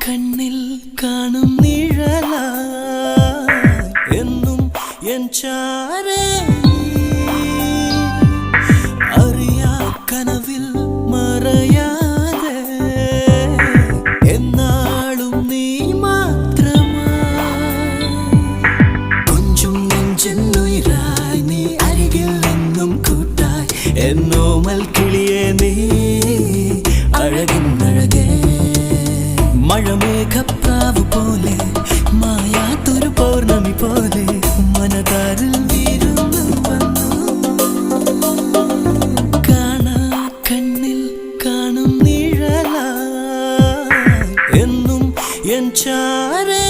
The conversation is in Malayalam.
കണ്ണിൽ കാണും നിഴലായി എന്നും എൻ ചാരേ അറിയാ കനവിൽ മറയാതെ എന്നാളും നീ മാത്രമായി കൊഞ്ചും നെഞ്ചെന്നുയിരായി നീ അരികിൽ എന്നും കൂട്ടായി എന്നോമൽ കിളിയേ നീ അഴകിന്നഴകേ മഴമേഘപ്രാവ് പോലെ മായാത്തൊരു പൗർണമി പോലെ മനതാരിൽ വീരുന്നു വന്നു കാണാ കണ്ണിൽ കാണും നിഴലായി എന്നും എൻ ചാരേ